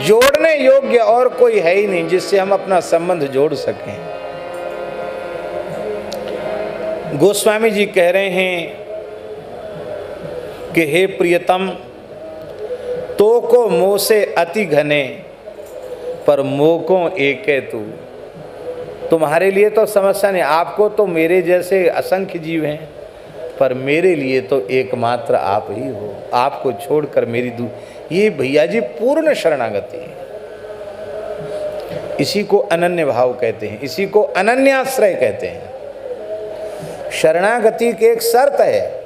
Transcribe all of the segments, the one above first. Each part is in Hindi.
जोड़ने योग्य और कोई है ही नहीं जिससे हम अपना संबंध जोड़ सकें। गोस्वामी जी कह रहे हैं कि हे प्रियतम, तो को मोह से अति घने, पर मोह को एके तू। तुम्हारे लिए तो समस्या नहीं, आपको तो मेरे जैसे असंख्य जीव हैं, पर मेरे लिए तो एकमात्र आप ही हो। आपको छोड़कर मेरी ये भैया जी पूर्ण शरणागति है। इसी को अनन्य भाव कहते हैं, इसी को अनन्याश्रय कहते हैं। शरणागति की एक शर्त है,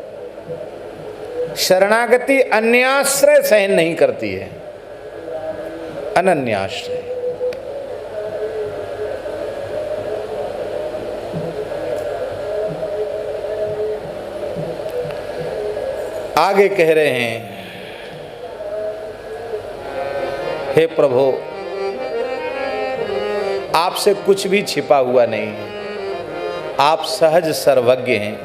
शरणागति अन्याश्रय सहन नहीं करती है, अनन्याश्रय। आगे कह रहे हैं, हे प्रभु, आपसे कुछ भी छिपा हुआ नहीं है, आप सहज सर्वज्ञ हैं।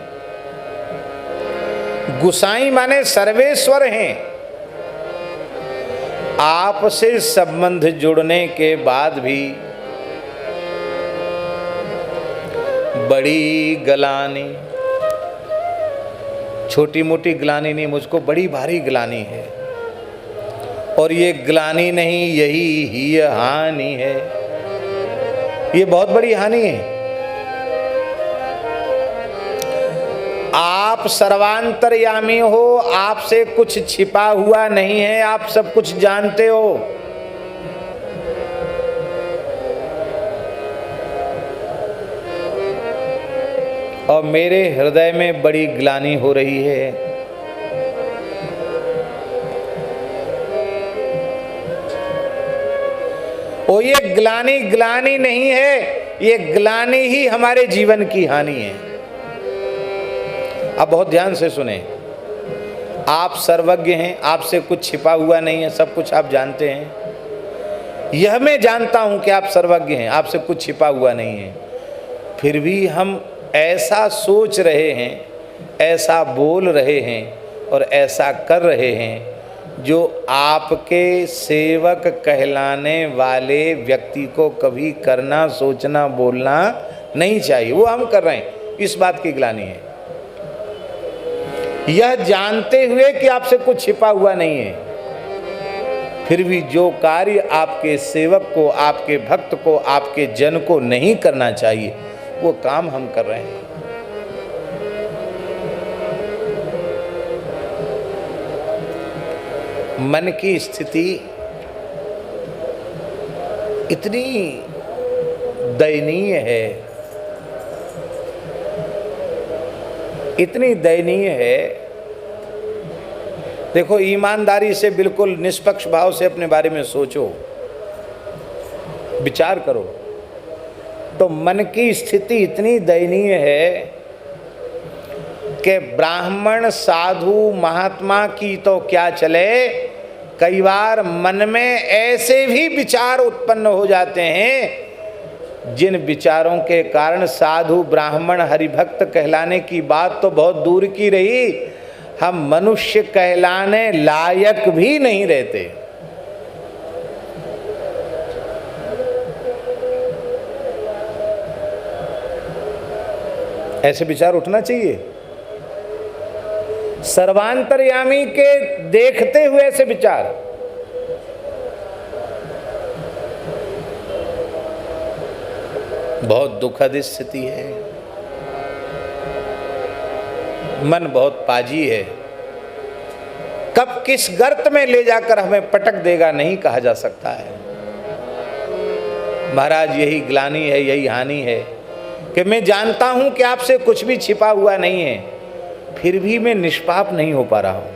गुसाई माने सर्वेश्वर हैं। आपसे संबंध जुड़ने के बाद भी बड़ी ग्लानि, छोटी मोटी ग्लानि नहीं, मुझको बड़ी भारी ग्लानि है। और ये ग्लानि नहीं, यही ही हानि है, ये बहुत बड़ी हानि है। आप सर्वांतर्यामी हो, आपसे कुछ छिपा हुआ नहीं है, आप सब कुछ जानते हो। और मेरे हृदय में बड़ी ग्लानि हो रही है। और ये ग्लानि ग्लानि नहीं है, ये ग्लानि ही हमारे जीवन की हानि है। अब बहुत ध्यान से सुने, आप सर्वज्ञ हैं, आपसे कुछ छिपा हुआ नहीं है, सब कुछ आप जानते हैं। यह मैं जानता हूं कि आप सर्वज्ञ हैं, आपसे कुछ छिपा हुआ नहीं है। फिर भी हम ऐसा सोच रहे हैं, ऐसा बोल रहे हैं और ऐसा कर रहे हैं जो आपके सेवक कहलाने वाले व्यक्ति को कभी करना, सोचना, बोलना नहीं चाहिए, वो हम कर रहे हैं। इस बात की ग्लानि है। यह जानते हुए कि आपसे कुछ छिपा हुआ नहीं है, फिर भी जो कार्य आपके सेवक को, आपके भक्त को, आपके जन को नहीं करना चाहिए, वो काम हम कर रहे हैं। मन की स्थिति इतनी दयनीय है, इतनी दयनीय है। देखो, ईमानदारी से, बिल्कुल निष्पक्ष भाव से अपने बारे में सोचो, विचार करो, तो मन की स्थिति इतनी दयनीय है कि ब्राह्मण, साधु, महात्मा की तो क्या चले, कई बार मन में ऐसे भी विचार उत्पन्न हो जाते हैं जिन विचारों के कारण साधु, ब्राह्मण, हरिभक्त कहलाने की बात तो बहुत दूर की रही, हम मनुष्य कहलाने लायक भी नहीं रहते। ऐसे विचार उठना चाहिए। सर्वांतर्यामी के देखते हुए ऐसे विचार, बहुत दुखद स्थिति है। मन बहुत पाजी है, कब किस गर्त में ले जाकर हमें पटक देगा नहीं कहा जा सकता है। महाराज, यही ग्लानि है, यही हानि है कि मैं जानता हूं कि आपसे कुछ भी छिपा हुआ नहीं है, फिर भी मैं निष्पाप नहीं हो पा रहा हूं।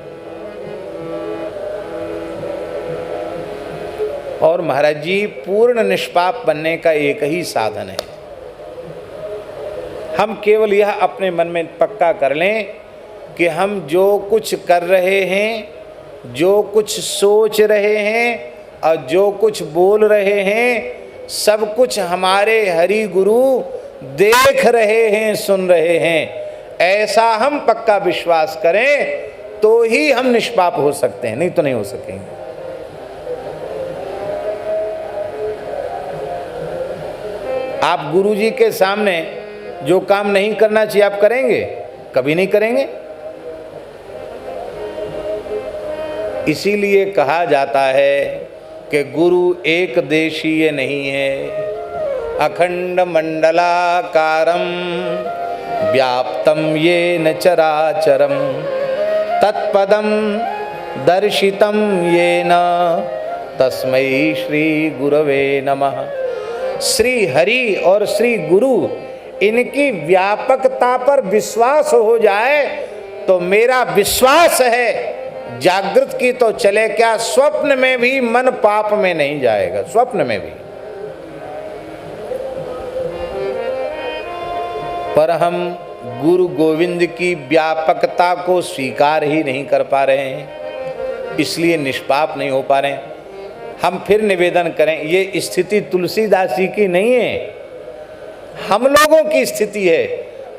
और महाराज जी, पूर्ण निष्पाप बनने का एक ही साधन है। हम केवल यह अपने मन में पक्का कर लें कि हम जो कुछ कर रहे हैं, जो कुछ सोच रहे हैं और जो कुछ बोल रहे हैं, सब कुछ हमारे हरि गुरु देख रहे हैं, सुन रहे हैं। ऐसा हम पक्का विश्वास करें तो ही हम निष्पाप हो सकते हैं, नहीं तो नहीं हो सकेंगे। आप गुरुजी के सामने जो काम नहीं करना चाहिए आप करेंगे? कभी नहीं करेंगे। इसीलिए कहा जाता है कि गुरु एक देशीय नहीं है, अखंड मंडलाकारं व्याप्तं येन चराचरं तत्पदं दर्शितं येन तस्मै श्री गुरवे नमः। श्री हरि और श्री गुरु इनकी व्यापकता पर विश्वास हो जाए तो मेरा विश्वास है जागृत की तो चले क्या, स्वप्न में भी मन पाप में नहीं जाएगा, स्वप्न में भी। पर हम गुरु गोविंद की व्यापकता को स्वीकार ही नहीं कर पा रहे हैं, इसलिए निष्पाप नहीं हो पा रहे हैं। हम फिर निवेदन करें, ये स्थिति तुलसीदास जी की नहीं है, हम लोगों की स्थिति है।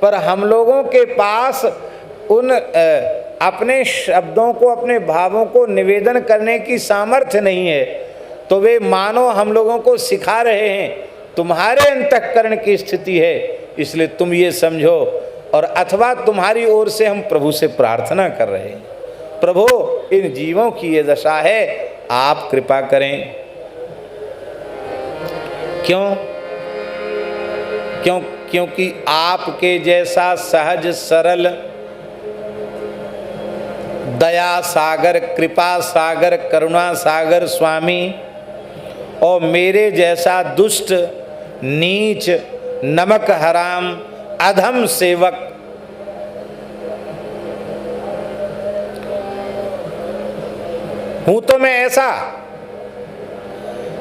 पर हम लोगों के पास उन अपने शब्दों को, अपने भावों को निवेदन करने की सामर्थ्य नहीं है, तो वे मानो हम लोगों को सिखा रहे हैं तुम्हारे अंतःकरण की स्थिति है, इसलिए तुम ये समझो। और अथवा तुम्हारी ओर से हम प्रभु से प्रार्थना कर रहे हैं, प्रभु इन जीवों की ये दशा है, आप कृपा करें। क्योंकि आपके जैसा सहज सरल दया सागर, कृपा सागर, करुणा सागर स्वामी और मेरे जैसा दुष्ट नीच नमक हराम अधम सेवक हूं तो मैं ऐसा,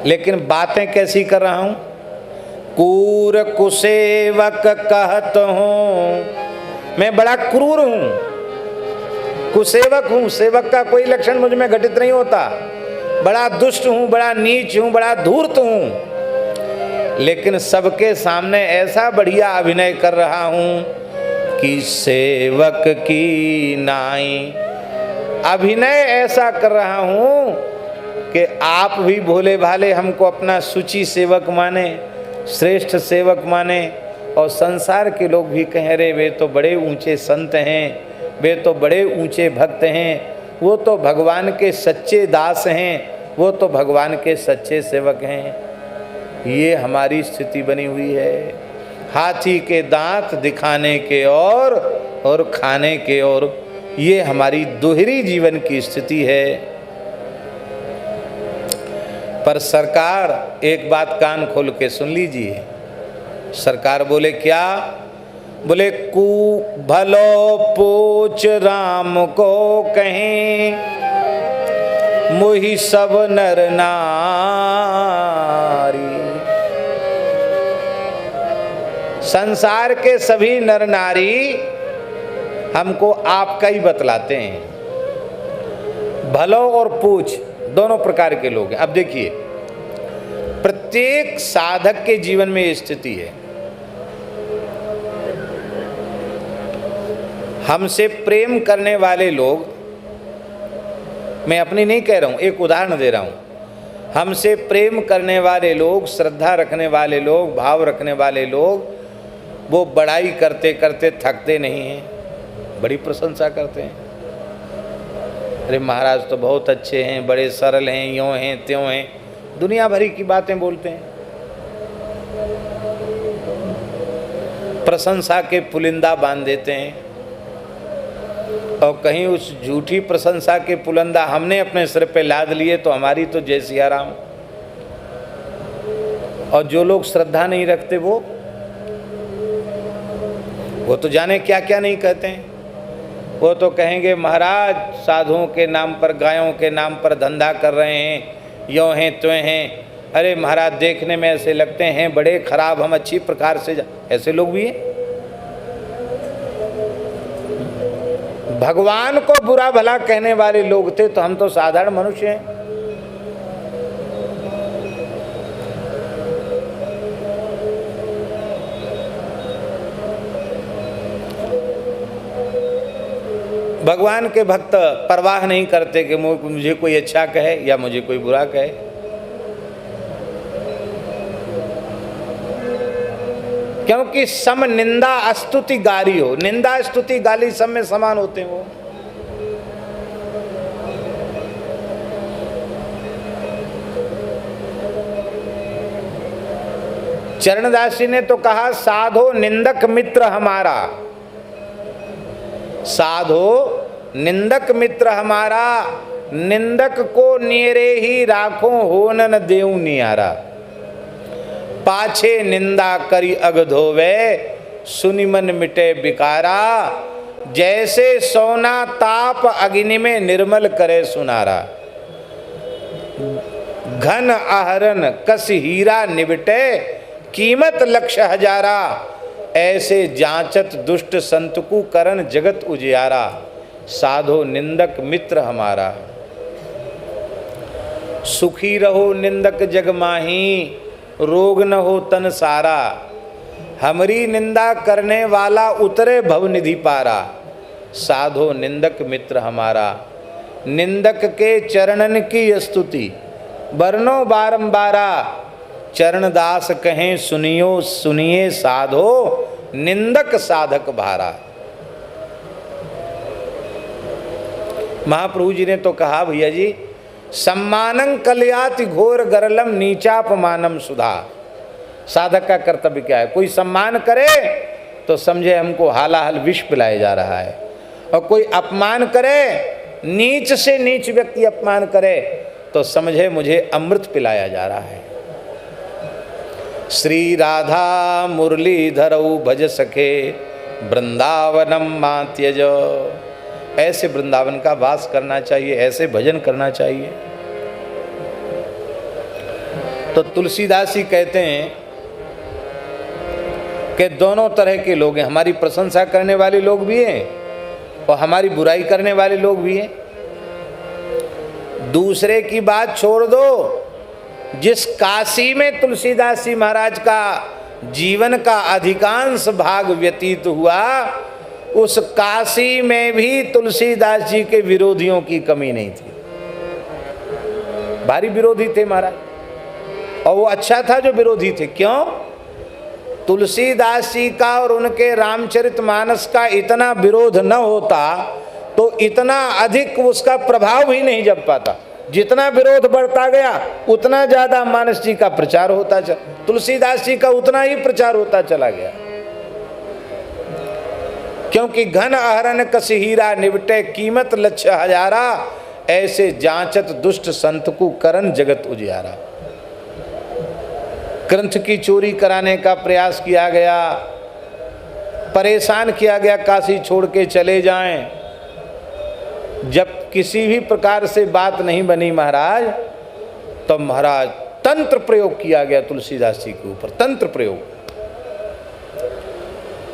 लेकिन बातें कैसी कर रहा हूं? क्रूर कुसेवक कहत हूं, मैं बड़ा क्रूर हूं, कुसेवक हूं। सेवक का कोई लक्षण मुझ में घटित नहीं होता। बड़ा दुष्ट हूं, बड़ा नीच हूं, बड़ा धूर्त हूं, लेकिन सबके सामने ऐसा बढ़िया अभिनय कर रहा हूं कि सेवक की नाई। अभिनय ऐसा कर रहा हूं कि आप भी भोले भाले हमको अपना सुचि सेवक माने, श्रेष्ठ सेवक माने, और संसार के लोग भी कह रहे वे तो बड़े ऊंचे संत हैं, वे तो बड़े ऊंचे भक्त हैं, वो तो भगवान के सच्चे दास हैं, वो तो भगवान के सच्चे सेवक हैं। ये हमारी स्थिति बनी हुई है, हाथी के दांत दिखाने के और खाने के और। ये हमारी दोहरी जीवन की स्थिति है। पर सरकार एक बात कान खोल के सुन लीजिए। सरकार बोले क्या? बोले कू भलो पूछ राम को कहें, मोहि सब नर नारी। संसार के सभी नर नारी हमको आपका ही बतलाते हैं। भलो और पूछ दोनों प्रकार के लोग हैं। अब देखिए, प्रत्येक साधक के जीवन में ये स्थिति है। हमसे प्रेम करने वाले लोग, मैं अपनी नहीं कह रहा हूं, एक उदाहरण दे रहा हूं। हमसे प्रेम करने वाले लोग, श्रद्धा रखने वाले लोग, भाव रखने वाले लोग, वो बड़ाई करते करते थकते नहीं हैं, बड़ी प्रशंसा करते हैं। अरे महाराज तो बहुत अच्छे हैं, बड़े सरल हैं, यों हैं त्यों हैं, दुनिया भरी की बातें बोलते हैं। प्रशंसा के पुलिंदा बांध देते हैं, और कहीं उस झूठी प्रशंसा के पुलंदा हमने अपने सिर पे लाद लिए तो हमारी तो जय सिया राम। और जो लोग श्रद्धा नहीं रखते वो तो जाने क्या क्या नहीं कहते हैं। वो तो कहेंगे महाराज साधुओं के नाम पर, गायों के नाम पर धंधा कर रहे हैं, यों हैं त्यों हैं। अरे महाराज देखने में ऐसे लगते हैं बड़े खराब, हम अच्छी प्रकार से ऐसे लोग भी हैं। भगवान को बुरा भला कहने वाले लोग थे तो हम तो साधारण मनुष्य हैं। भगवान के भक्त परवाह नहीं करते कि मुझे कोई अच्छा कहे या मुझे कोई बुरा कहे। क्योंकि सम निंदा स्तुति गाली हो, निंदा स्तुति गाली सब में समान होते हैं वो। चरणदास जी ने तो कहा साधो निंदक मित्र हमारा, साधो निंदक मित्र हमारा, निंदक को नियरे ही राखो हो न देऊ नियारा। पाछे निंदा करी अग धोवे, सुनि मन मिटे बिकारा। जैसे सोना ताप अग्नि में निर्मल करे सुनारा। घन आहरन कस हीरा निबटे, कीमत लक्ष्य हजारा। ऐसे जांचत दुष्ट संत को करन जगत उजियारा। साधो निंदक मित्र हमारा। सुखी रहो निंदक जग माही, रोग न हो तन सारा। हमरी निंदा करने वाला उतरे भवनिधि पारा। साधो निंदक मित्र हमारा। निंदक के चरणन की स्तुति बरनो बारंबारा। चरणदास कहें सुनियो सुनिए साधो, निंदक साधक भारा। महाप्रभु जी ने तो कहा भैया जी, सम्मानं कलयाति घोर गरलम नीचापमानम सुधा। साधक का कर्तव्य क्या है? कोई सम्मान करे तो समझे हमको हालाहल विष पिलाया जा रहा है, और कोई अपमान करे, नीच से नीच व्यक्ति अपमान करे तो समझे मुझे अमृत पिलाया जा रहा है। श्री राधा मुरलीधरऊ भज सखे, वृंदावनम मां त्यज। ऐसे वृंदावन का वास करना चाहिए, ऐसे भजन करना चाहिए। तो तुलसीदास जी कहते हैं कि दोनों तरह के लोग हैं, हमारी प्रशंसा करने वाले लोग भी हैं और हमारी बुराई करने वाले लोग भी हैं। दूसरे की बात छोड़ दो, जिस काशी में तुलसीदास जी महाराज का जीवन का अधिकांश भाग व्यतीत हुआ, उस काशी में भी तुलसीदास जी के विरोधियों की कमी नहीं थी। भारी विरोधी थे महाराज, और वो अच्छा था जो विरोधी थे। क्यों? तुलसीदास जी का और उनके रामचरितमानस का इतना विरोध न होता तो इतना अधिक उसका प्रभाव ही नहीं जम पाता। जितना विरोध बढ़ता गया उतना ज्यादा मानस जी का प्रचार होता चला, तुलसीदास जी का उतना ही प्रचार होता चला गया। क्योंकि घन आहरन कस हीरा निबटे, कीमत लक्ष्य हजारा। ऐसे जांचत दुष्ट संत को करन जगत उजियारा। ग्रंथ की चोरी कराने का प्रयास किया गया, परेशान किया गया, काशी छोड़ के चले जाएं। जब किसी भी प्रकार से बात नहीं बनी महाराज, तो महाराज तंत्र प्रयोग किया गया तुलसीदास जी के ऊपर। तंत्र प्रयोग,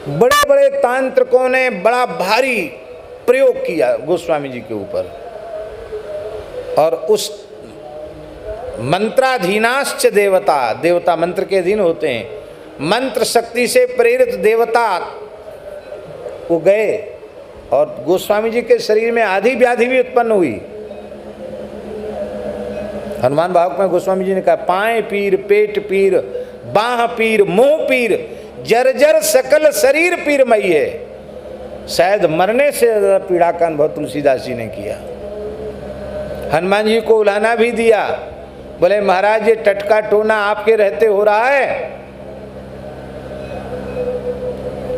बड़े बड़े तांत्रिकों ने बड़ा भारी प्रयोग किया गोस्वामी जी के ऊपर। और उस मंत्राधीनाश्च देवता, देवता मंत्र के अधीन होते हैं, मंत्र शक्ति से प्रेरित देवता वो गए और गोस्वामी जी के शरीर में आधी व्याधि भी उत्पन्न हुई। हनुमान भागवत में गोस्वामी जी ने कहा, पाए पीर, पेट पीर, बाह पीर, मुंह पीर, जर्जर सकल शरीर पीर मई है। शायद मरने से ज्यादा पीड़ा का अनुभव तुलसीदास जी ने किया। हनुमान जी को उलाना भी दिया, बोले महाराज ये टटका टोना आपके रहते हो रहा है,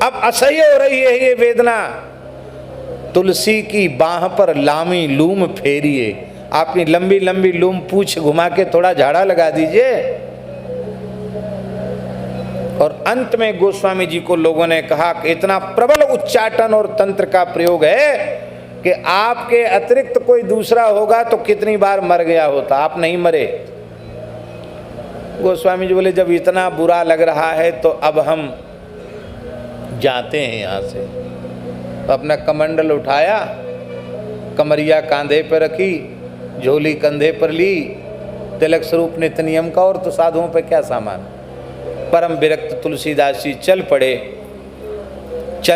अब असह्य हो रही है ये वेदना। तुलसी की बाह पर लामी लूम फेरिए, अपनी लंबी लंबी लूम पूछ घुमा के थोड़ा झाड़ा लगा दीजिए। और अंत में गोस्वामी जी को लोगों ने कहा कि इतना प्रबल उच्चाटन और तंत्र का प्रयोग है कि आपके अतिरिक्त कोई दूसरा होगा तो कितनी बार मर गया होता, आप नहीं मरे। गोस्वामी जी बोले जब इतना बुरा लग रहा है तो अब हम जाते हैं यहाँ से। तो अपना कमंडल उठाया, कमरिया कांधे पर रखी, झोली कंधे पर ली, तिलक स्वरूप नित्य नियम का, और तो साधुओं पे क्या सामान। परम विरक्त तुलसीदास जी चल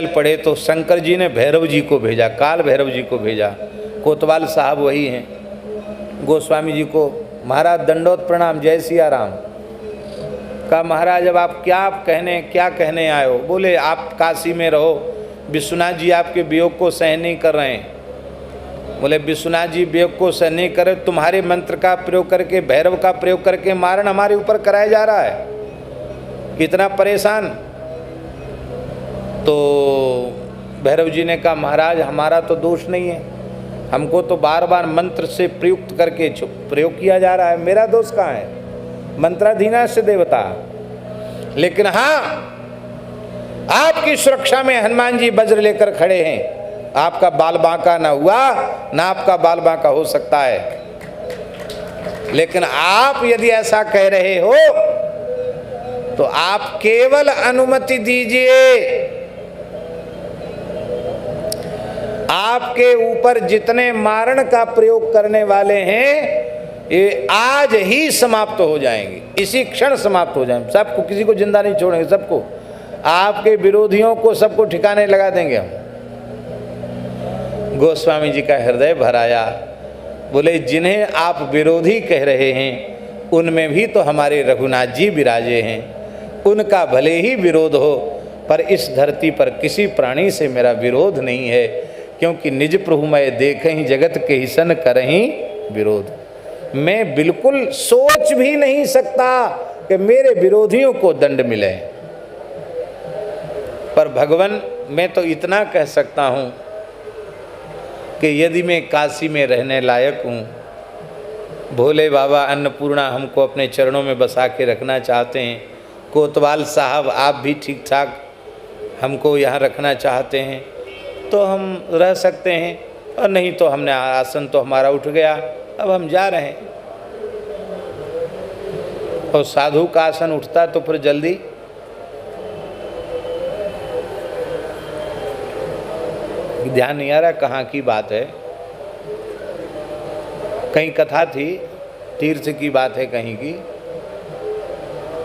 पड़े तो शंकर जी ने भैरव जी को भेजा, काल भैरव जी को भेजा। कोतवाल साहब वही हैं। गोस्वामी जी को महाराज दंडोत प्रणाम, जय सिया राम। कहा महाराज अब आप क्या कहने आए हो? बोले आप काशी में रहो, विश्वनाथ जी आपके वियोग को सहन नहीं कर रहे हैं। बोले विश्वनाथ जी वियोग को सहन नहीं करे, तुम्हारे मंत्र का प्रयोग करके, भैरव का प्रयोग करके मारण हमारे ऊपर कराया जा रहा है, इतना परेशान। तो भैरव जी ने कहा महाराज हमारा तो दोष नहीं है, हमको तो बार बार मंत्र से प्रयुक्त करके प्रयोग किया जा रहा है, मेरा दोष कहाँ है? मंत्राधीनस्य देवता। लेकिन हाँ, आपकी सुरक्षा में हनुमान जी वज्र लेकर खड़े हैं, आपका बाल बांका ना हुआ, ना आपका बाल बांका हो सकता है। लेकिन आप यदि ऐसा कह रहे हो तो आप केवल अनुमति दीजिए। आपके ऊपर जितने मारण का प्रयोग करने वाले हैं ये आज ही समाप्त हो जाएंगे, इसी क्षण समाप्त हो जाएंगे सबको, किसी को जिंदा नहीं छोड़ेंगे, सबको, आपके विरोधियों को सबको ठिकाने लगा देंगे हम। गोस्वामी जी का हृदय भर आया। बोले जिन्हें आप विरोधी कह रहे हैं उनमें भी तो हमारे रघुनाथ जी विराजे हैं, उनका भले ही विरोध हो पर इस धरती पर किसी प्राणी से मेरा विरोध नहीं है, क्योंकि निज प्रभु मैं देखहि जगत के ही सन करहि विरोध। मैं बिल्कुल सोच भी नहीं सकता कि मेरे विरोधियों को दंड मिले, पर भगवान मैं तो इतना कह सकता हूँ कि यदि मैं काशी में रहने लायक हूँ, भोले बाबा अन्नपूर्णा हमको अपने चरणों में बसा के रखना चाहते हैं, कोतवाल साहब आप भी ठीक ठाक हमको यहाँ रखना चाहते हैं तो हम रह सकते हैं, और नहीं तो हमने आसन तो हमारा उठ गया, अब हम जा रहे हैं। और साधु का आसन उठता तो फिर जल्दी ध्यान नहीं आ रहा कहाँ की बात है, कहीं कथा थी, तीर्थ की बात है कहीं की।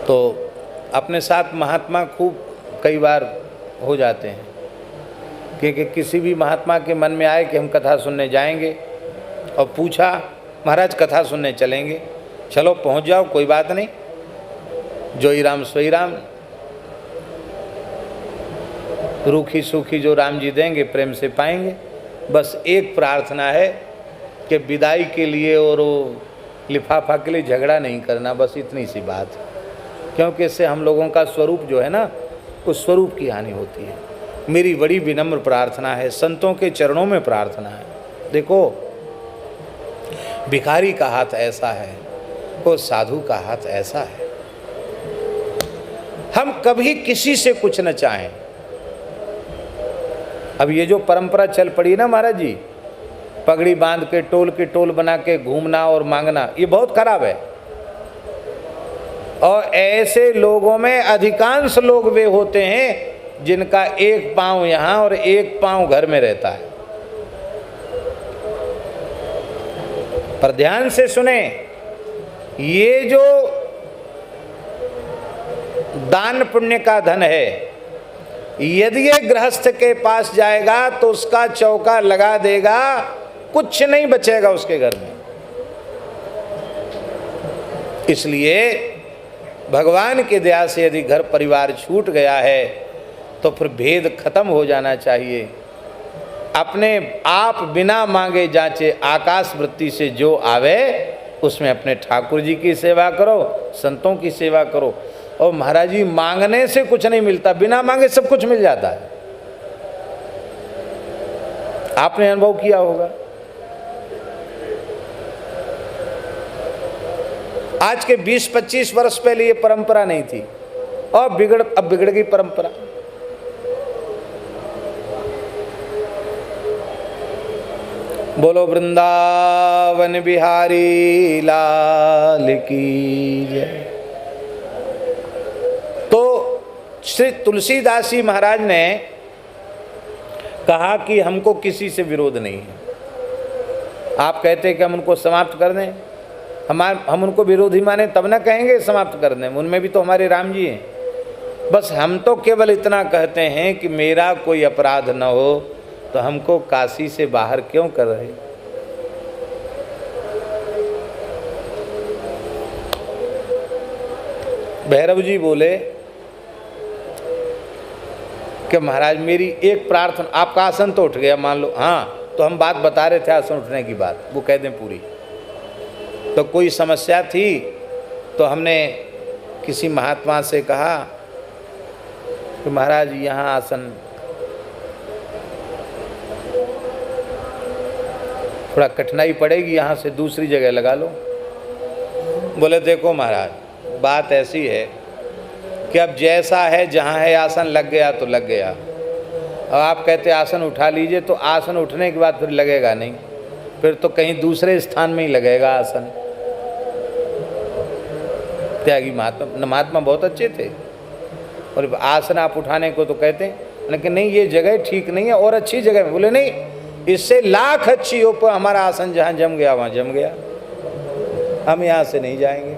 तो अपने साथ महात्मा खूब कई बार हो जाते हैं, क्योंकि किसी भी महात्मा के मन में आए कि हम कथा सुनने जाएंगे, और पूछा महाराज कथा सुनने चलेंगे, चलो पहुंच जाओ कोई बात नहीं, जोई राम सोई राम, रूखी सूखी जो राम जी देंगे प्रेम से पाएंगे। बस एक प्रार्थना है कि विदाई के लिए और वो लिफाफा के लिए झगड़ा नहीं करना, बस इतनी सी बात, क्योंकि इससे हम लोगों का स्वरूप जो है ना, उस स्वरूप की हानि होती है। मेरी बड़ी विनम्र प्रार्थना है, संतों के चरणों में प्रार्थना है। देखो भिखारी का हाथ ऐसा है, वो साधु का हाथ ऐसा है। हम कभी किसी से कुछ न चाहें। अब ये जो परंपरा चल पड़ी ना महाराज जी, पगड़ी बांध के टोल बना के घूमना और मांगना, ये बहुत खराब है। और ऐसे लोगों में अधिकांश लोग वे होते हैं जिनका एक पांव यहाँ और एक पांव घर में रहता है। पर ध्यान से सुने, ये जो दान पुण्य का धन है, यदि ये गृहस्थ के पास जाएगा तो उसका चौका लगा देगा, कुछ नहीं बचेगा उसके घर में। इसलिए भगवान की दया से यदि घर परिवार छूट गया है तो फिर भेद खत्म हो जाना चाहिए। अपने आप बिना मांगे जांचे आकाश वृत्ति से जो आवे उसमें अपने ठाकुर जी की सेवा करो, संतों की सेवा करो। और महाराज जी मांगने से कुछ नहीं मिलता, बिना मांगे सब कुछ मिल जाता है। आपने अनुभव किया होगा। आज के 20-25 वर्ष पहले ये परंपरा नहीं थी, और अब बिगड़ गई परंपरा। बोलो वृंदावन बिहारी लाल की जय। तो श्री तुलसीदास जी महाराज ने कहा कि हमको किसी से विरोध नहीं है। आप कहते हैं कि हम उनको समाप्त कर दें, हम उनको विरोधी माने तब ना कहेंगे समाप्त कर दें, उनमें भी तो हमारे राम जी हैं। बस हम तो केवल इतना कहते हैं कि मेरा कोई अपराध न हो तो हमको काशी से बाहर क्यों कर रहे। भैरव जी बोले कि महाराज मेरी एक प्रार्थना, आपका आसन तो उठ गया मान लो, हाँ तो हम बात बता रहे थे आसन उठने की बात, वो कह दें पूरी। तो कोई समस्या थी तो हमने किसी महात्मा से कहा कि महाराज यहाँ आसन थोड़ा कठिनाई पड़ेगी, यहाँ से दूसरी जगह लगा लो। बोले देखो महाराज बात ऐसी है कि अब जैसा है जहाँ है आसन लग गया तो लग गया, अब आप कहते आसन उठा लीजिए तो आसन उठने के बाद फिर लगेगा नहीं, फिर तो कहीं दूसरे स्थान में ही लगेगा आसन। त्यागी महात्मा बहुत अच्छे थे, और आसन आप उठाने को तो कहते हैं, लेकिन नहीं ये जगह ठीक नहीं है और अच्छी जगह में। बोले नहीं, इससे लाख अच्छी हो पर हमारा आसन जहाँ जम गया वहाँ जम गया, हम यहाँ से नहीं जाएंगे।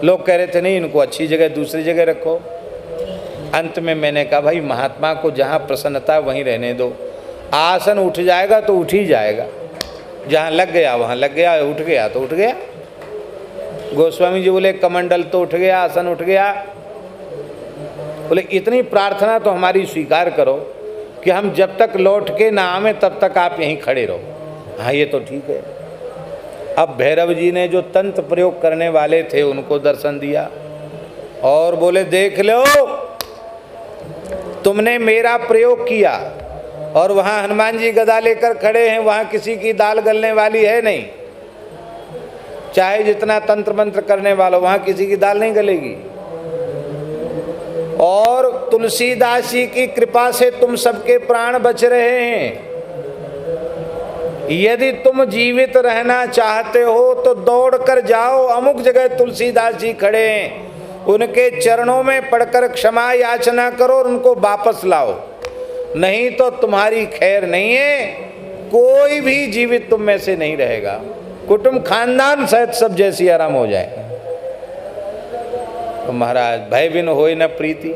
लोग कह रहे थे नहीं इनको अच्छी जगह दूसरी जगह रखो। अंत में मैंने कहा भाई महात्मा को जहाँ प्रसन्नता वहीं रहने दो, आसन उठ जाएगा तो उठ ही जाएगा, जहाँ लग गया वहाँ लग गया, उठ गया तो उठ गया। गोस्वामी जी बोले कमंडल तो उठ गया, आसन उठ गया। बोले इतनी प्रार्थना तो हमारी स्वीकार करो कि हम जब तक लौट के ना आवे तब तक आप यहीं खड़े रहो। हाँ ये तो ठीक है। अब भैरव जी ने जो तंत्र प्रयोग करने वाले थे उनको दर्शन दिया और बोले देख लो तुमने मेरा प्रयोग किया और वहाँ हनुमान जी गदा लेकर खड़े हैं, वहाँ किसी की दाल गलने वाली है नहीं, चाहे जितना तंत्र मंत्र करने वाला वहाँ किसी की दाल नहीं गलेगी। और तुलसीदास जी की कृपा से तुम सबके प्राण बच रहे हैं। यदि तुम जीवित रहना चाहते हो तो दौड़ कर जाओ, अमुक जगह तुलसीदास जी खड़े हैं, उनके चरणों में पड़कर क्षमा याचना करो और उनको वापस लाओ, नहीं तो तुम्हारी खैर नहीं है, कोई भी जीवित तुम में से नहीं रहेगा, कुटुंब खानदान सहित सब जैसी आराम हो जाए। तो महाराज भय बिन होए न प्रीति,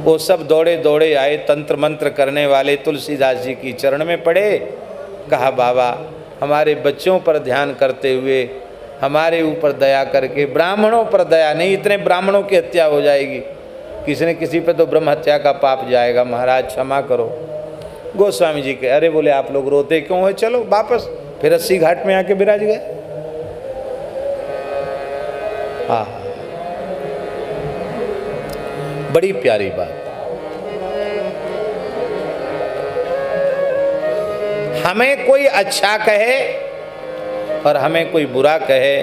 वो सब दौड़े दौड़े आए, तंत्र मंत्र करने वाले तुलसीदास जी की चरण में पड़े। कहा बाबा हमारे बच्चों पर ध्यान करते हुए हमारे ऊपर दया करके, ब्राह्मणों पर दया नहीं, इतने ब्राह्मणों की हत्या हो जाएगी, किसी न किसी पे तो ब्रह्म हत्या का पाप जाएगा, महाराज क्षमा करो। गोस्वामी जी के अरे बोले आप लोग रोते क्यों हो, चलो वापस। फिर 80 घाट में आके विराज गए। हाँ बड़ी प्यारी बात। हमें कोई अच्छा कहे और हमें कोई बुरा कहे,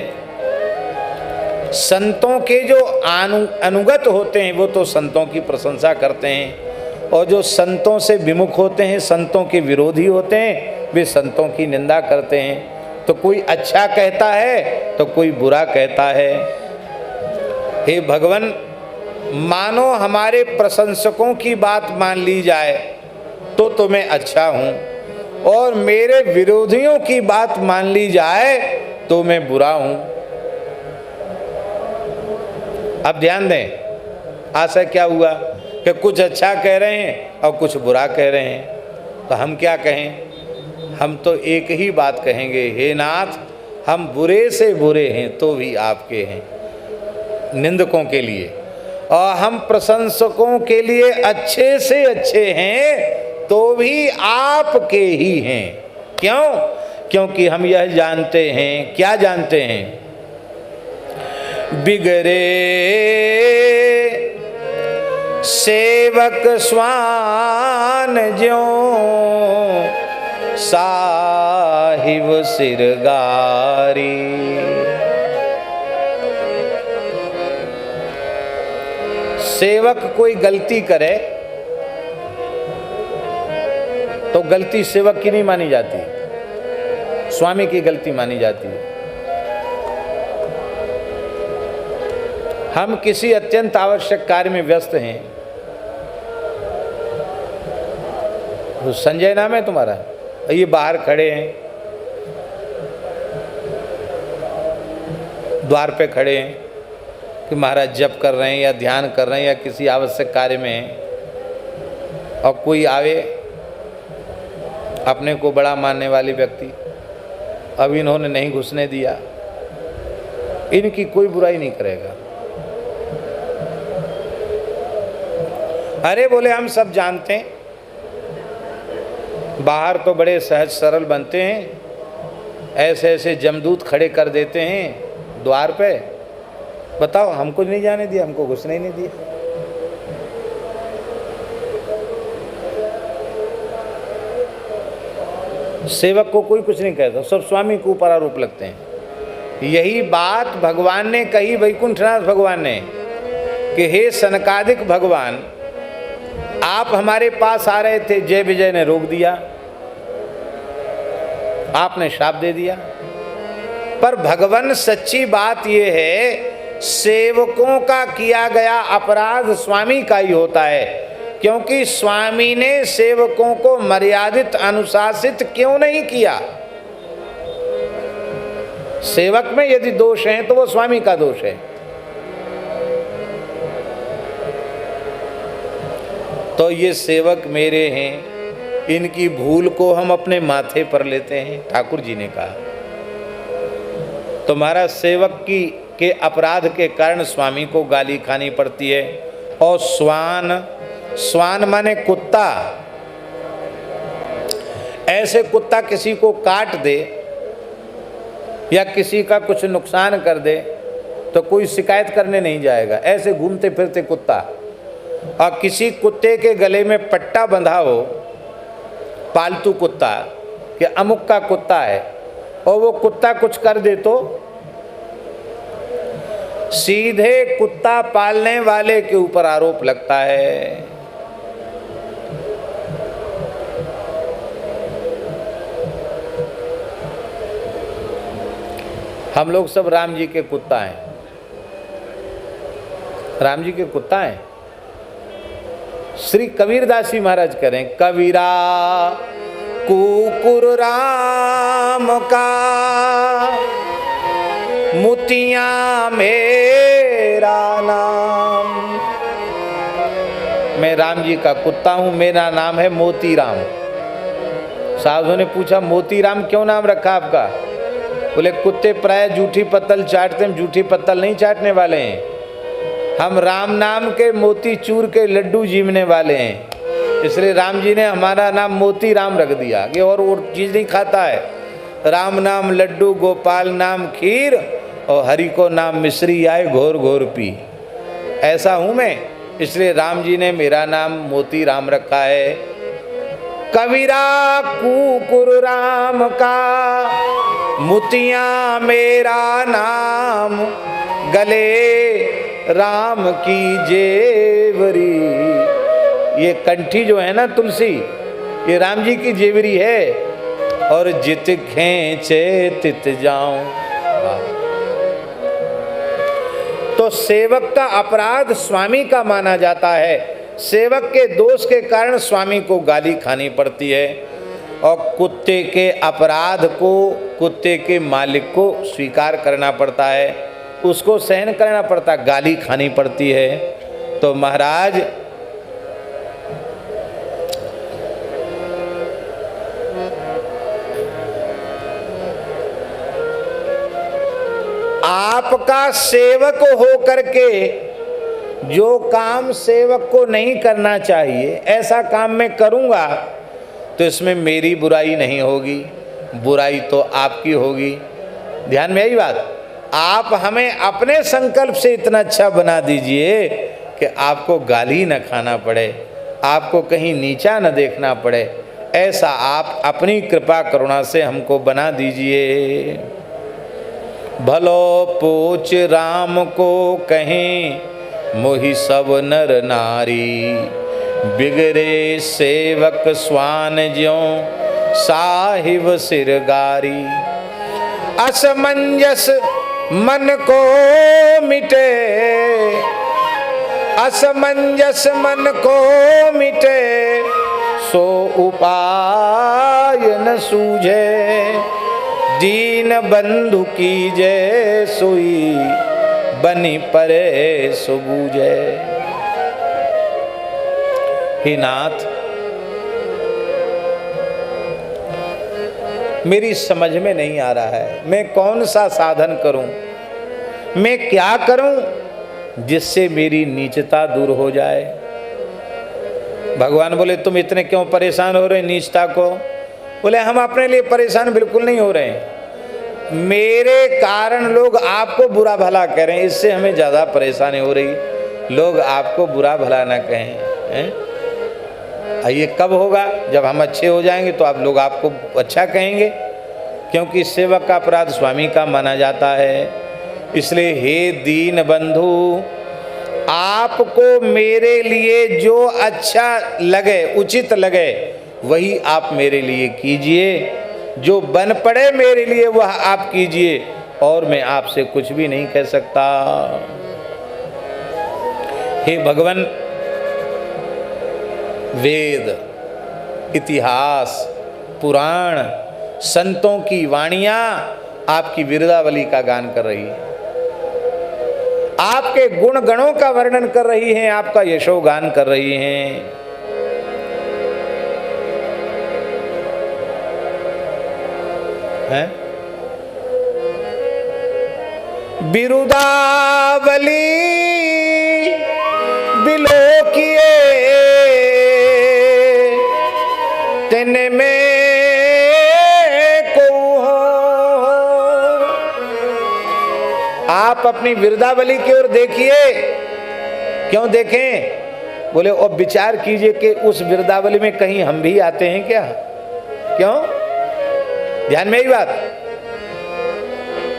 संतों के जो अनुगत होते हैं वो तो संतों की प्रशंसा करते हैं, और जो संतों से विमुख होते हैं, संतों के विरोधी होते हैं, वे संतों की निंदा करते हैं। तो कोई अच्छा कहता है तो कोई बुरा कहता है। हे भगवान, मानो हमारे प्रशंसकों की बात मान ली जाए तो तुम्हें अच्छा हूँ, और मेरे विरोधियों की बात मान ली जाए तो मैं बुरा हूँ। अब ध्यान दें, आशा क्या हुआ कि कुछ अच्छा कह रहे हैं और कुछ बुरा कह रहे हैं। तो हम क्या कहें? हम तो एक ही बात कहेंगे, हे नाथ हम बुरे से बुरे हैं तो भी आपके हैं, निंदकों के लिए, और हम प्रशंसकों के लिए अच्छे से अच्छे हैं तो भी आपके ही हैं। क्यों? क्योंकि हम यह जानते हैं, क्या जानते हैं? बिगड़े सेवक स्वान ज्यों साहिब सिरगारी। सेवक कोई गलती करे तो गलती सेवक की नहीं मानी जाती, स्वामी की गलती मानी जाती है। हम किसी अत्यंत आवश्यक कार्य में व्यस्त हैं, तो संजय नाम है तुम्हारा, ये बाहर खड़े हैं, द्वार पे खड़े हैं कि महाराज जप कर रहे हैं या ध्यान कर रहे हैं या किसी आवश्यक कार्य में हैं, और कोई आवे अपने को बड़ा मानने वाले व्यक्ति, अब इन्होंने नहीं घुसने दिया, इनकी कोई बुराई नहीं करेगा, अरे बोले हम सब जानते हैं, बाहर तो बड़े सहज सरल बनते हैं, ऐसे ऐसे जमदूत खड़े कर देते हैं द्वार पे, बताओ हमको नहीं जाने दिया, हमको घुसने ही नहीं दिया। सेवक को कोई कुछ नहीं कहता, सब स्वामी के ऊपर आरोप लगते हैं। यही बात भगवान ने कही, वैकुंठनाथ भगवान ने, कि हे सनकादिक भगवान, आप हमारे पास आ रहे थे, जय विजय ने रोक दिया, आपने शाप दे दिया। पर भगवान सच्ची बात यह है, सेवकों का किया गया अपराध स्वामी का ही होता है, क्योंकि स्वामी ने सेवकों को मर्यादित अनुशासित क्यों नहीं किया। सेवक में यदि दोष है तो वो स्वामी का दोष है। तो ये सेवक मेरे हैं, इनकी भूल को हम अपने माथे पर लेते हैं, ठाकुर जी ने कहा। तुम्हारा सेवक के अपराध के कारण स्वामी को गाली खानी पड़ती है। और स्वान माने कुत्ता, ऐसे कुत्ता किसी को काट दे या किसी का कुछ नुकसान कर दे तो कोई शिकायत करने नहीं जाएगा, ऐसे घूमते फिरते कुत्ता। और किसी कुत्ते के गले में पट्टा बंधा हो, पालतू कुत्ता कि अमुक का कुत्ता है, और वो कुत्ता कुछ कर दे तो सीधे कुत्ता पालने वाले के ऊपर आरोप लगता है। हम लोग सब राम जी के कुत्ता हैं, राम जी के कुत्ता हैं। श्री कबीरदास जी महाराज करें, कबीरा कुकुर राम का, मोतियां मेरा नाम। मैं राम जी का कुत्ता हूं, मेरा नाम है मोती राम। साधु ने पूछा, मोती राम क्यों नाम रखा आपका? बोले कुत्ते प्राय जूठी पत्तल चाटते हैं, जूठी पत्तल नहीं चाटने वाले हैं, हम राम नाम के मोती चूर के लड्डू जीवने वाले हैं। इसलिए राम जी ने हमारा नाम मोती राम रख दिया कि और वो चीज़ नहीं खाता है। राम नाम लड्डू, गोपाल नाम खीर, और हरि को नाम मिश्री आए घोर घोर पी। ऐसा हूँ मैं, इसलिए राम जी ने मेरा नाम मोती राम रखा है। कबीरा कुकुर राम का, मोतियां मेरा नाम, गले राम की जेवरी। ये कंठी जो है ना तुलसी, ये राम जी की जेवरी है। और जित खेचे तित जाऊं। तो सेवक का अपराध स्वामी का माना जाता है। सेवक के दोष के कारण स्वामी को गाली खानी पड़ती है, और कुत्ते के अपराध को कुत्ते के मालिक को स्वीकार करना पड़ता है, उसको सहन करना पड़ता, गाली खानी पड़ती है। तो महाराज आपका सेवक हो करके जो काम सेवक को नहीं करना चाहिए, ऐसा काम मैं करूंगा तो इसमें मेरी बुराई नहीं होगी, बुराई तो आपकी होगी। ध्यान में आई बात। आप हमें अपने संकल्प से इतना अच्छा बना दीजिए कि आपको गाली न खाना पड़े, आपको कहीं नीचा न देखना पड़े। ऐसा आप अपनी कृपा करुणा से हमको बना दीजिए। भलो पूछ राम को कहें मोहि सब नर नारी, बिगड़े सेवक स्वान ज्यों साहिब सिरगारी। असमंजस मन को मिटे, असमंजस मन को मिटे, सो उपाय न सूझे। दीन बंधु की जय सोई, बनी परे सो बूझे। हे नाथ, मेरी समझ में नहीं आ रहा है, मैं कौन सा साधन करूं, मैं क्या करूं जिससे मेरी नीचता दूर हो जाए। भगवान बोले तुम इतने क्यों परेशान हो रहे नीचता को? बोले हम अपने लिए परेशान बिल्कुल नहीं हो रहे हैं, मेरे कारण लोग आपको बुरा भला कह रहे हैं, इससे हमें ज़्यादा परेशानी हो रही। लोग आपको बुरा भला ना कहें, हैं? ये कब होगा? जब हम अच्छे हो जाएंगे तो आप लोग आपको अच्छा कहेंगे, क्योंकि सेवक का अपराध स्वामी का माना जाता है। इसलिए हे दीन बंधु, आपको मेरे लिए जो अच्छा लगे, उचित लगे, वही आप मेरे लिए कीजिए। जो बन पड़े मेरे लिए वह आप कीजिए, और मैं आपसे कुछ भी नहीं कह सकता। हे भगवान, वेद, इतिहास, पुराण, संतों की वाणियां आपकी विरदावली का गान कर रही है, आपके गुण गणों का वर्णन कर रही हैं, आपका यशोगान कर रही हैं। हैं? बिरुदावली बिलोकिए तेने में को हो। आप अपनी विरदावली की ओर देखिए। क्यों देखें? बोले और विचार कीजिए कि उस विरदावली में कहीं हम भी आते हैं क्या? क्यों? ध्यान में ही बात।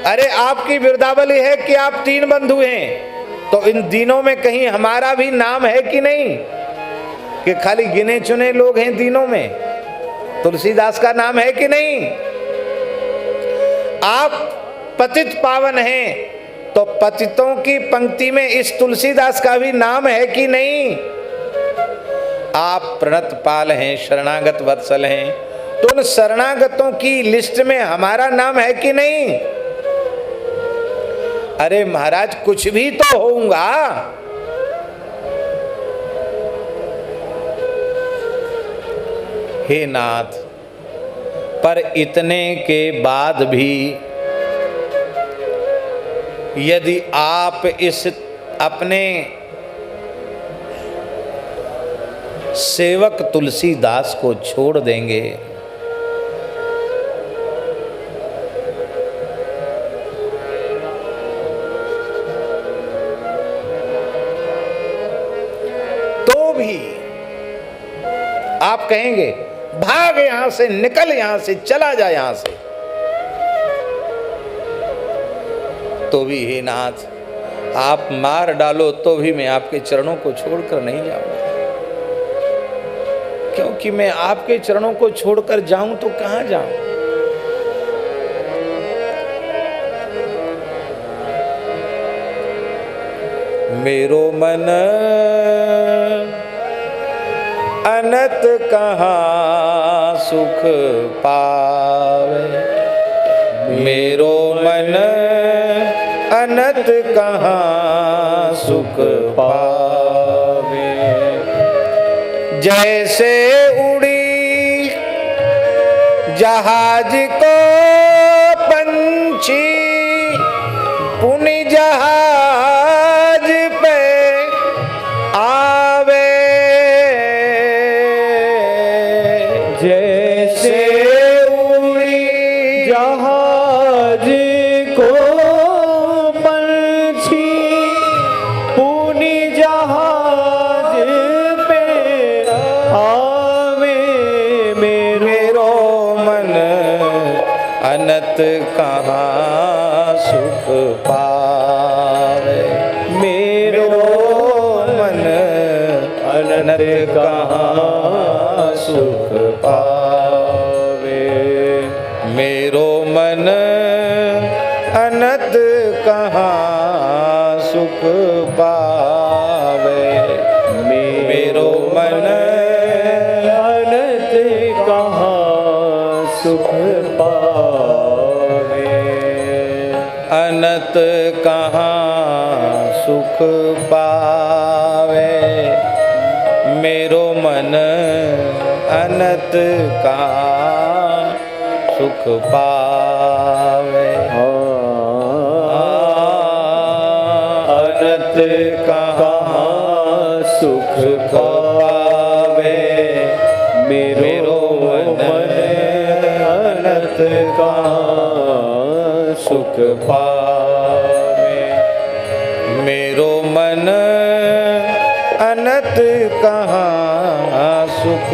अरे आपकी विरदावली है कि आप 3 बंधु हैं, तो इन दिनों में कहीं हमारा भी नाम है कि नहीं? कि खाली गिने चुने लोग हैं दिनों में? तुलसीदास का नाम है कि नहीं? आप पतित पावन हैं, तो पतितों की पंक्ति में इस तुलसीदास का भी नाम है कि नहीं? आप प्रणत पाल हैं, शरणागत वत्सल हैं, तो उन शरणागतों की लिस्ट में हमारा नाम है कि नहीं? अरे महाराज, कुछ भी तो होऊंगा। हे नाथ, पर इतने के बाद भी यदि आप इस अपने सेवक तुलसीदास को छोड़ देंगे, तो भी आप कहेंगे भाग यहां से, निकल यहां से, चला जा यहां से, तो भी हे नाथ, आप मार डालो तो भी मैं आपके चरणों को छोड़कर नहीं जाऊंगा। क्योंकि मैं आपके चरणों को छोड़कर जाऊं तो कहां जाऊं? मेरो मन अनत कहाँ सुख पावे, मेरो मन अनत कहाँ सुख पावे। जैसे उड़ी जहाज को पंछी पुनि जहाज पे आवे, जैसे उड़ी जहाज को पंछी पुनि जहाज पे आवे, मेरो मन अनत कहाँ सुख पावे, मेरो मन अनत कहाँ सुख पावे, मेरो मन अनत कहाँ सुख पावे, मेरो मन अनंत कहाँ सुख पावे, अनत कहाँ सुख पावे, मेरो मन अनत कहाँ सुख पावे, अनत कहाँ सुख पावे, मेरो मन अनंत कहाँ सुख पावे। मेरो मन अनंत कहाँ सुख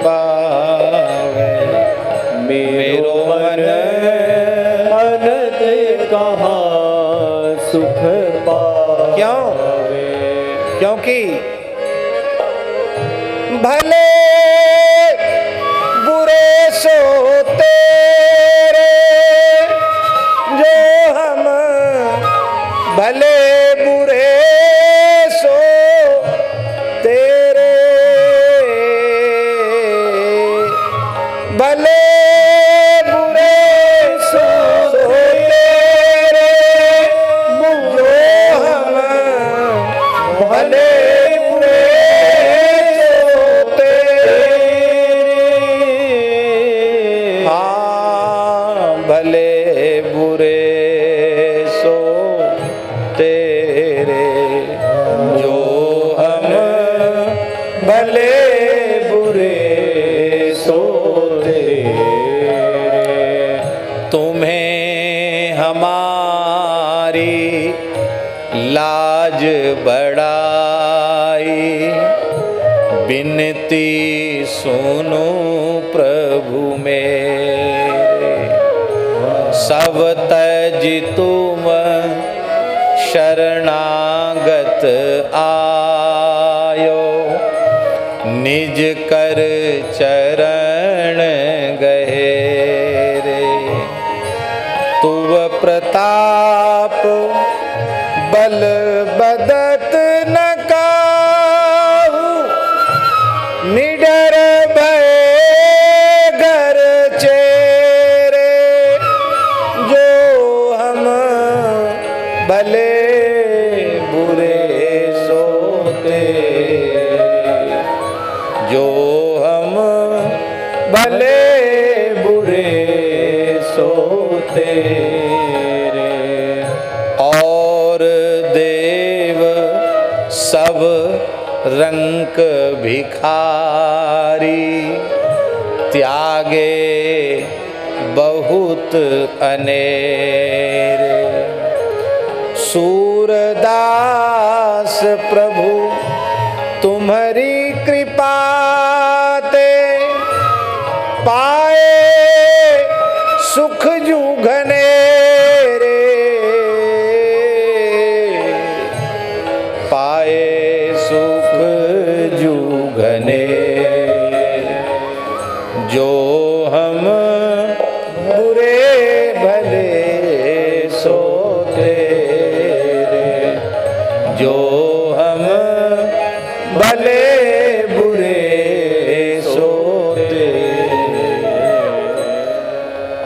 पावे। मेरो मन अनंत कहाँ सुख पावे। क्यों? क्योंकि भले बुरे सो तेरे, जो हम भले बुरे सो तेरे, भले बुरे सो तेरे, जो हम भले भले बुरे सो तेरे, जो हम भले बुरे सो तेरे। तुम्हें हमारी लाज बढ़ाई, बिनती सुनो प्रभु मेरे। सब तज तुम शरणागत आयो, निज कर चरण गए रे। तुव प्रताप बल बदत न काहू, निडर भय घर चेरे, जो हम भले बुरे सो तेरे, जो हम भले बुरे सो तेरे। और देव सब रंक भिखारी, त्यागे बहुत अनेरे। सूरदास प्रभु तुम्हारी कृपा ते, पाए सुख जुघने रे। पाए सुख जुघने, जो हम बुरे भले सो तेरे, जो हम भले बुरे सो तेरे।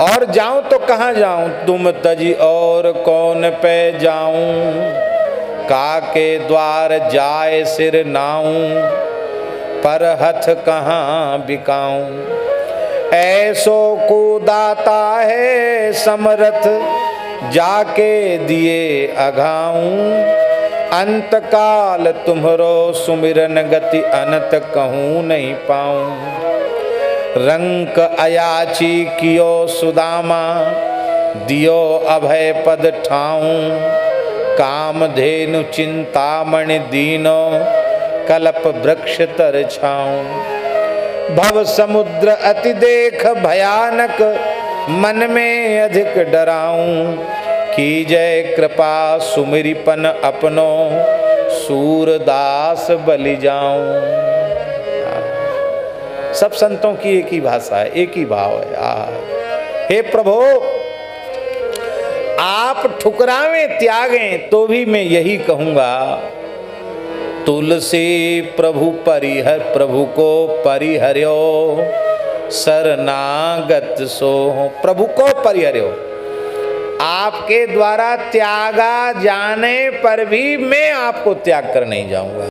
और जाऊं तो कहाँ जाऊं, तुम तजी और कौन पे जाऊं। काके द्वार जाए सिर नाऊं, पर हथ कहाँ बिकाऊं। ऐसो को दाता है समरथ, जाके दिए अघाऊं। अंत काल तुम्हरो सुमिरन गति, अनंत कहूँ नहीं पाऊं। रंक अयाची कियो सुदामा, दियो अभय पद ठाऊं। कामधेनु चिंतामणि दीनो, कल्प वृक्ष तर छाऊं। भव समुद्र अति देख भयानक, मन में अधिक डराऊं। की जय कृपा सुमिरिपन अपनो, सूरदास बलि जाऊं। सब संतों की एक ही भाषा है, एक ही भाव है। हे प्रभु, आप ठुकरावें त्यागें तो भी मैं यही कहूंगा, तुलसी प्रभु परिहर, प्रभु को परिहर्यो शरणागत सो। प्रभु को परिहर्यो, आपके द्वारा त्यागा जाने पर भी मैं आपको त्याग कर नहीं जाऊंगा।